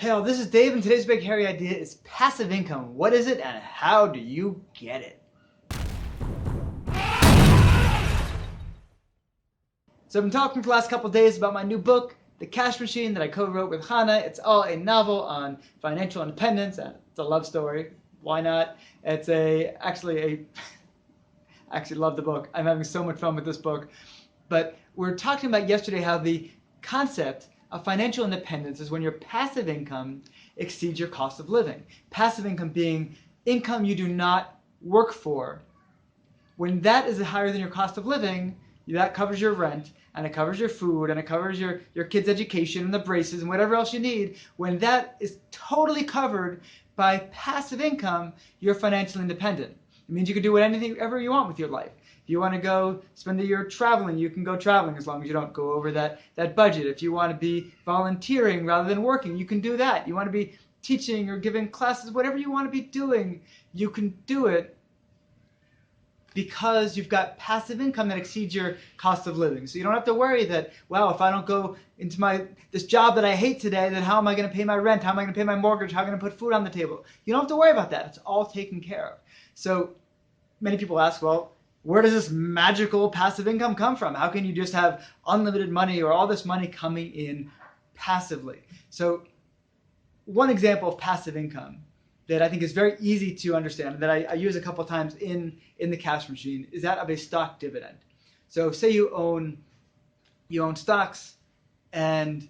Hey all, this is Dave, and today's big hairy idea is passive income. What is it and how do you get it? So I've been talking for the last couple of days about my new book, The Cash Machine, that I co-wrote with Hannah. It's all a novel on financial independence. It's a love story. Why not? I actually love the book. I'm having so much fun with this book. But we were talking about yesterday how the concept of financial independence is when your passive income exceeds your cost of living. Passive income being income you do not work for. When that is higher than your cost of living, that covers your rent, and it covers your food, and it covers your kids' education and the braces and whatever else you need. When that is totally covered by passive income, you're financially independent. It means you can do whatever you want with your life. If you want to go spend a year traveling, you can go traveling as long as you don't go over that budget. If you want to be volunteering rather than working, you can do that. You want to be teaching or giving classes, whatever you want to be doing, you can do it because you've got passive income that exceeds your cost of living. So you don't have to worry that, wow, if I don't go into this job that I hate today, then how am I going to pay my rent? How am I going to pay my mortgage? How am I going to put food on the table? You don't have to worry about that. It's all taken care of. So many people ask, well, where does this magical passive income come from? How can you just have unlimited money or all this money coming in passively? So one example of passive income that I think is very easy to understand and that I use a couple of times in the Cash Machine is that of a stock dividend. So say you own stocks, and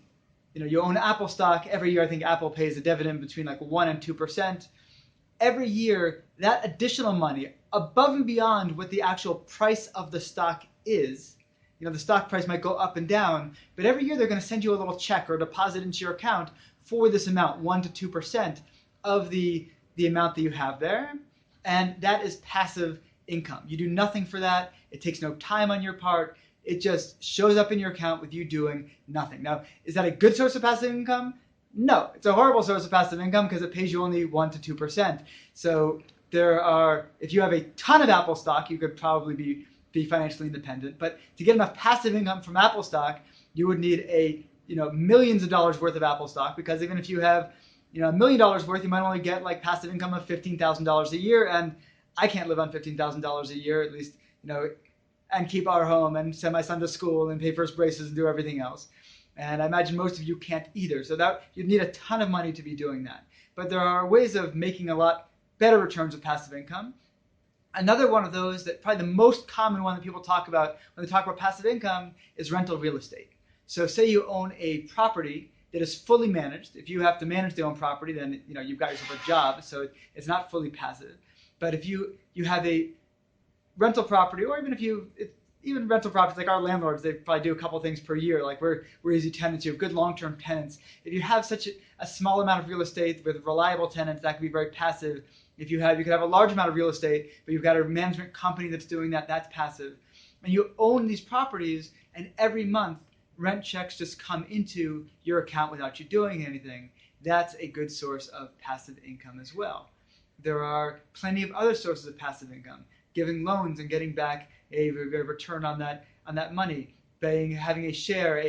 you own Apple stock. Every year I think Apple pays a dividend between like 1% and 2%. Every year, that additional money, above and beyond what the actual price of the stock is, the stock price might go up and down, but every year they're going to send you a little check or deposit into your account for this amount, 1% to 2% of the amount that you have there, and that is passive income. You do nothing for that. It takes no time on your part. It just shows up in your account with you doing nothing. Now, is that a good source of passive income? No, it's a horrible source of passive income because it pays you only 1% to 2%. So if you have a ton of Apple stock, you could probably be financially independent. But to get enough passive income from Apple stock, you would need millions of dollars worth of Apple stock, because even if you have $1 million worth, you might only get like passive income of $15,000 a year, and I can't live on $15,000 a year, at least, and keep our home and send my son to school and pay for his braces and do everything else. And I imagine most of you can't either. So that you'd need a ton of money to be doing that. But there are ways of making a lot better returns with passive income. Another one of those, that probably the most common one that people talk about when they talk about passive income, is rental real estate. So say you own a property that is fully managed. If you have to manage the own property, then you've got yourself a job, so it's not fully passive. But if you have a rental property, or even rental properties, like our landlords, they probably do a couple things per year. Like we're easy tenants, you have good long-term tenants. If you have such a small amount of real estate with reliable tenants, that can be very passive. You could have a large amount of real estate, but you've got a management company that's doing that, that's passive. And you own these properties, and every month rent checks just come into your account without you doing anything. That's a good source of passive income as well. There are plenty of other sources of passive income. Giving loans and getting back a return on that money, having a share,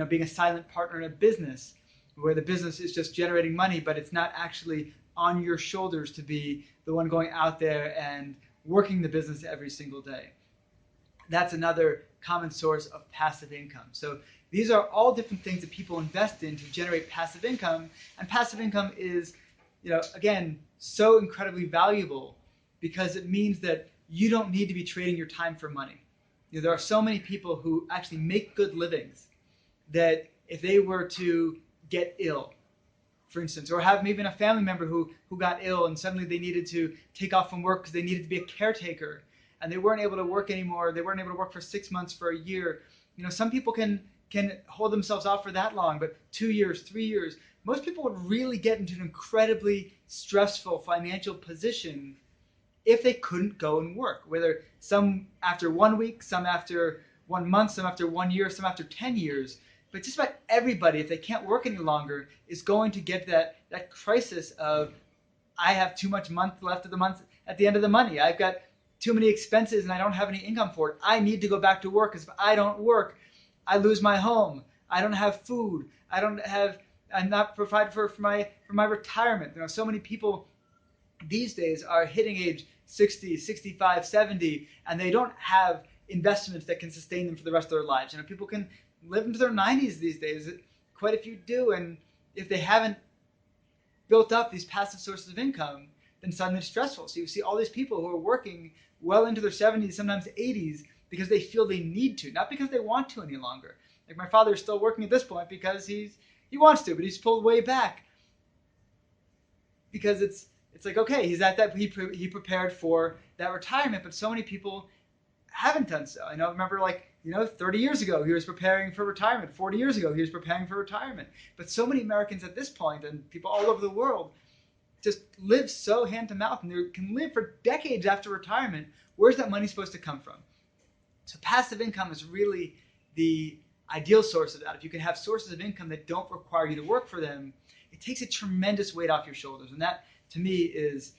being a silent partner in a business where the business is just generating money, but it's not actually on your shoulders to be the one going out there and working the business every single day. That's another common source of passive income. So these are all different things that people invest in to generate passive income, and passive income is, again, so incredibly valuable because it means that you don't need to be trading your time for money. There are so many people who actually make good livings that if they were to get ill, for instance, or have maybe a family member who got ill and suddenly they needed to take off from work because they needed to be a caretaker and they weren't able to work anymore, they weren't able to work for 6 months, for a year. Some people can hold themselves off for that long, but 2 years, 3 years. Most people would really get into an incredibly stressful financial position if they couldn't go and work, whether some after 1 week, some after 1 month, some after 1 year, some after 10 years. But just about everybody, if they can't work any longer, is going to get that crisis of, I have too much month left of the month at the end of the money. I've got too many expenses and I don't have any income for it. I need to go back to work, because if I don't work, I lose my home. I don't have food. I don't have and not provide for my retirement. So many people these days are hitting age 60, 65, 70, and they don't have investments that can sustain them for the rest of their lives. People can live into their 90s these days. Quite a few do, and if they haven't built up these passive sources of income, then suddenly it's stressful. So you see all these people who are working well into their 70s, sometimes 80s, because they feel they need to, not because they want to any longer. Like my father is still working at this point because he wants to, but he's pulled way back because it's like, okay, he's at that, he prepared for that retirement, but so many people haven't done so. I remember 30 years ago he was preparing for retirement. 40 years ago he was preparing for retirement. But so many Americans at this point, and people all over the world, just live so hand to mouth, and they can live for decades after retirement. Where's that money supposed to come from? So passive income is really the ideal source of that. If you can have sources of income that don't require you to work for them, it takes a tremendous weight off your shoulders. And that, to me, is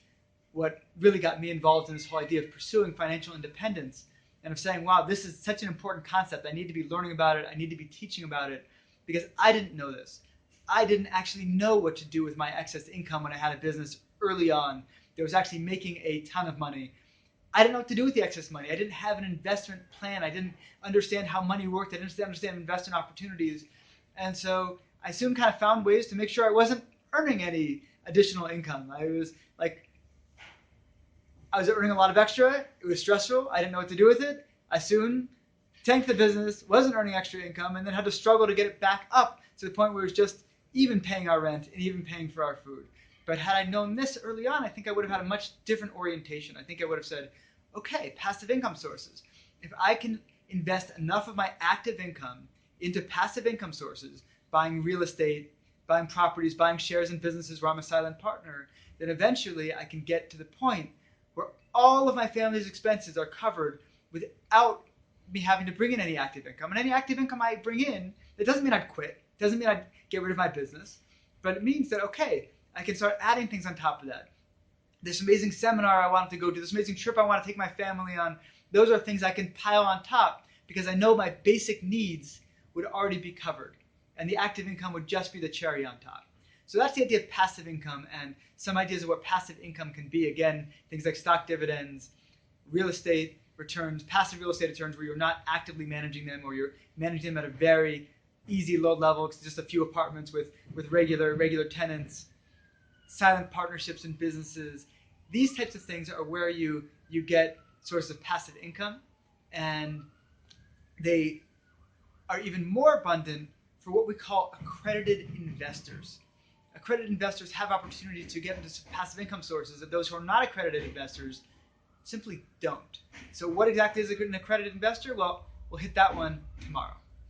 what really got me involved in this whole idea of pursuing financial independence and of saying, wow, this is such an important concept. I need to be learning about it. I need to be teaching about it, because I didn't know this. I didn't actually know what to do with my excess income when I had a business early on that was actually making a ton of money. I didn't know what to do with the excess money. I didn't have an investment plan. I didn't understand how money worked. I didn't understand investment opportunities. And so I soon kind of found ways to make sure I wasn't earning any additional income. I was earning a lot of extra. It was stressful. I didn't know what to do with it. I soon tanked the business, wasn't earning extra income, and then had to struggle to get it back up to the point where it was just even paying our rent and even paying for our food. But had I known this early on, I think I would have had a much different orientation. I think I would have said, okay, passive income sources. If I can invest enough of my active income into passive income sources, buying real estate, buying properties, buying shares in businesses where I'm a silent partner, then eventually I can get to the point where all of my family's expenses are covered without me having to bring in any active income. And any active income I bring in, it doesn't mean I'd quit. It doesn't mean I'd get rid of my business. But it means that, okay, I can start adding things on top of that. This amazing seminar I wanted to go to, this amazing trip I want to take my family on, those are things I can pile on top because I know my basic needs would already be covered. And the active income would just be the cherry on top. So that's the idea of passive income and some ideas of what passive income can be. Again, things like stock dividends, real estate returns, passive real estate returns where you're not actively managing them, or you're managing them at a very easy low level, just a few apartments with regular tenants, silent partnerships in businesses. These types of things are where you get sources of passive income, and they are even more abundant for what we call accredited investors. Accredited investors have opportunities to get into passive income sources that those who are not accredited investors simply don't. So what exactly is an accredited investor? Well, we'll hit that one tomorrow.